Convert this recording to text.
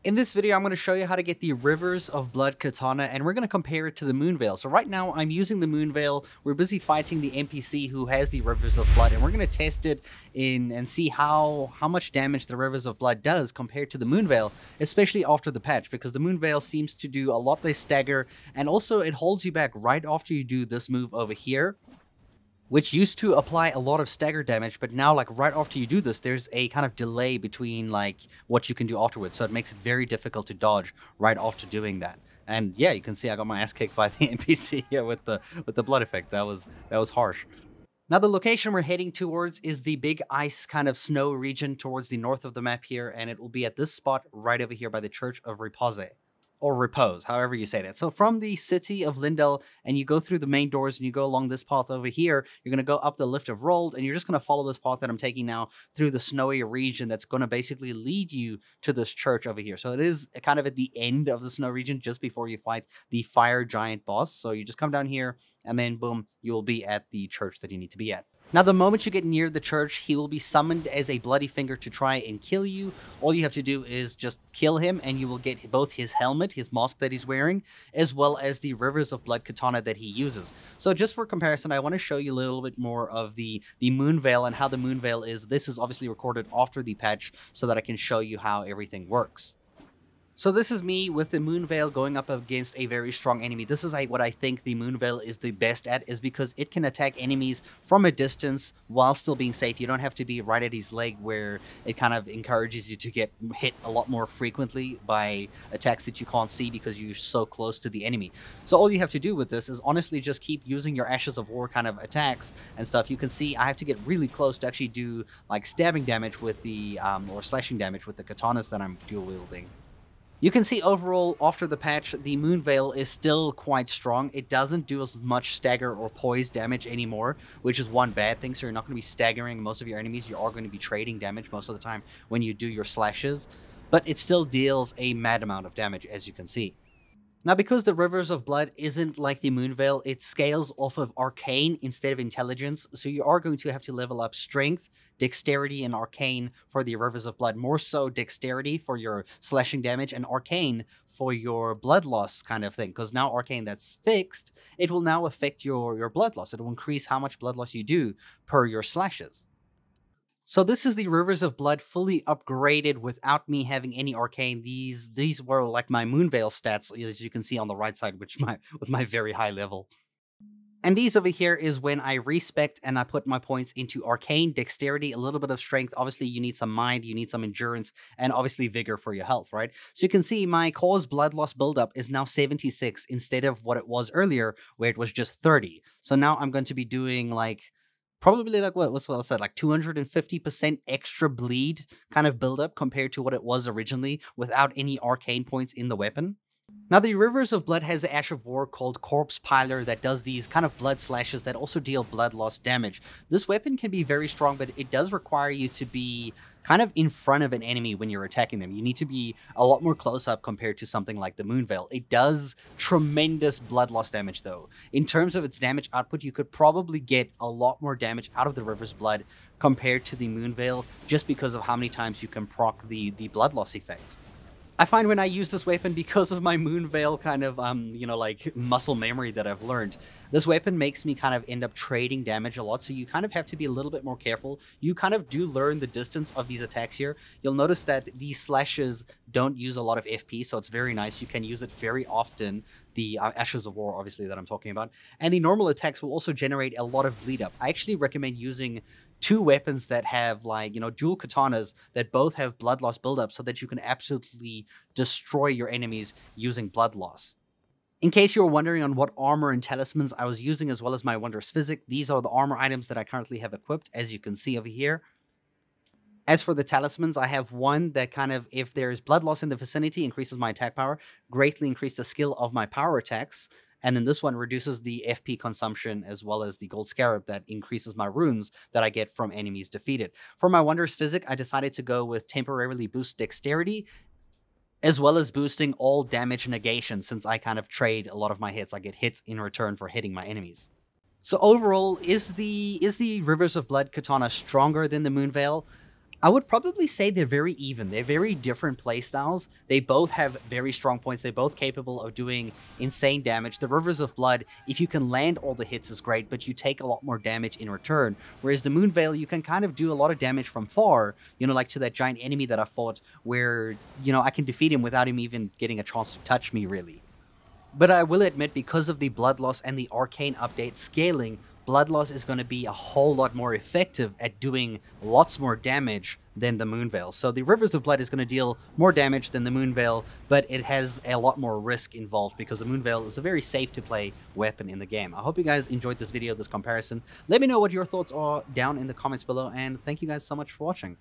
In this video, I'm going to show you how to get the Rivers of Blood katana, and we're going to compare it to the Moonveil. So right now, I'm using the Moonveil. We're busy fighting the NPC who has the Rivers of Blood, and we're going to test it in and see how much damage the Rivers of Blood does compared to the Moonveil, especially after the patch, because the Moonveil seems to do a lot less stagger, and also it holds you back right after you do this move over here, which used to apply a lot of stagger damage, but now, like, right after you do this, there's a kind of delay between, like, what you can do afterwards, so it makes it very difficult to dodge right after doing that. And yeah, you can see I got my ass kicked by the NPC here with the blood effect. That was harsh. Now, the location we're heading towards is the big ice kind of snow region towards the north of the map here, and it will be at this spot right over here by the Church of Repose. Or Repose, however you say that. So from the city of Lindell, and you go through the main doors and you go along this path over here, you're going to go up the Lift of Rold, and you're just going to follow this path that I'm taking now through the snowy region that's going to basically lead you to this church over here. So it is kind of at the end of the snow region, just before you fight the fire giant boss. So you just come down here, and then boom, you will be at the church that you need to be at. Now, the moment you get near the church, he will be summoned as a bloody finger to try and kill you. All you have to do is just kill him, and you will get both his helmet, his mask that he's wearing, as well as the Rivers of Blood katana that he uses. So just for comparison, I want to show you a little bit more of the Moonveil and how the Moonveil is. This is obviously recorded after the patch so that I can show you how everything works. So this is me with the Moonveil going up against a very strong enemy. This is what I think the Moonveil is the best at, is because it can attack enemies from a distance while still being safe. You don't have to be right at his leg, where it kind of encourages you to get hit a lot more frequently by attacks that you can't see because you're so close to the enemy. So all you have to do with this is honestly just keep using your Ashes of War kind of attacks and stuff. You can see I have to get really close to actually do like stabbing damage with the, or slashing damage with the katanas that I'm dual wielding. You can see overall, after the patch, the Moonveil is still quite strong. It doesn't do as much stagger or poise damage anymore, which is one bad thing. So you're not going to be staggering most of your enemies. You are going to be trading damage most of the time when you do your slashes. But it still deals a mad amount of damage, as you can see. Now, because the Rivers of Blood isn't like the Moonveil, it scales off of Arcane instead of Intelligence, so you are going to have to level up Strength, Dexterity, and Arcane for the Rivers of Blood. More so Dexterity for your slashing damage, and Arcane for your blood loss kind of thing, because now Arcane that's fixed, it will now affect your blood loss. It will increase how much blood loss you do per your slashes. So this is the Rivers of Blood fully upgraded without me having any Arcane. These were like my Moonveil stats, as you can see on the right side, with my very high level. And these over here is when I respect and I put my points into Arcane, Dexterity, a little bit of Strength. Obviously, you need some Mind, you need some Endurance, and obviously Vigor for your health, right? So you can see my cause blood loss buildup is now 76 instead of what it was earlier, where it was just 30. So now I'm going to be doing like probably like what's that, like 250% extra bleed kind of buildup compared to what it was originally without any Arcane points in the weapon. Now, the Rivers of Blood has an Ash of War called Corpse Piler that does these kind of blood slashes that also deal blood loss damage. This weapon can be very strong, but it does require you to be kind of in front of an enemy when you're attacking them. You need to be a lot more close up compared to something like the Moonveil. It does tremendous blood loss damage, though. In terms of its damage output, you could probably get a lot more damage out of the River's Blood compared to the Moonveil, just because of how many times you can proc the blood loss effect. I find when I use this weapon, because of my Moonveil kind of, like muscle memory that I've learned, this weapon makes me kind of end up trading damage a lot, so you kind of have to be a little bit more careful. You kind of do learn the distance of these attacks here. You'll notice that these slashes don't use a lot of FP, so it's very nice. You can use it very often, the Ashes of War, obviously, that I'm talking about. And the normal attacks will also generate a lot of bleed up. I actually recommend using two weapons that have, like, dual katanas that both have blood loss buildup, so that you can absolutely destroy your enemies using blood loss. In case you were wondering on what armor and talismans I was using, as well as my Wondrous Physic, these are the armor items that I currently have equipped, as you can see over here. As for the talismans, I have one that kind of, if there's blood loss in the vicinity, increases my attack power, greatly increase the skill of my power attacks. And then this one reduces the FP consumption, as well as the Gold Scarab that increases my runes that I get from enemies defeated. For my Wondrous Physic, I decided to go with temporarily boost Dexterity, as well as boosting all damage negation, since I kind of trade a lot of my hits. I get hits in return for hitting my enemies. So overall, is the Rivers of Blood katana stronger than the Moonveil? I would probably say they're very even. They're very different playstyles. They both have very strong points. They're both capable of doing insane damage. The Rivers of Blood, if you can land all the hits, is great, but you take a lot more damage in return. Whereas the Moonveil, you can kind of do a lot of damage from far, you know, like to that giant enemy that I fought, where, you know, I can defeat him without him even getting a chance to touch me, really. But I will admit, because of the blood loss and the arcane update scaling, blood loss is going to be a whole lot more effective at doing lots more damage than the Moonveil. So the Rivers of Blood is going to deal more damage than the Moonveil, but it has a lot more risk involved because the Moonveil is a very safe to play weapon in the game. I hope you guys enjoyed this video, this comparison. Let me know what your thoughts are down in the comments below, and thank you guys so much for watching.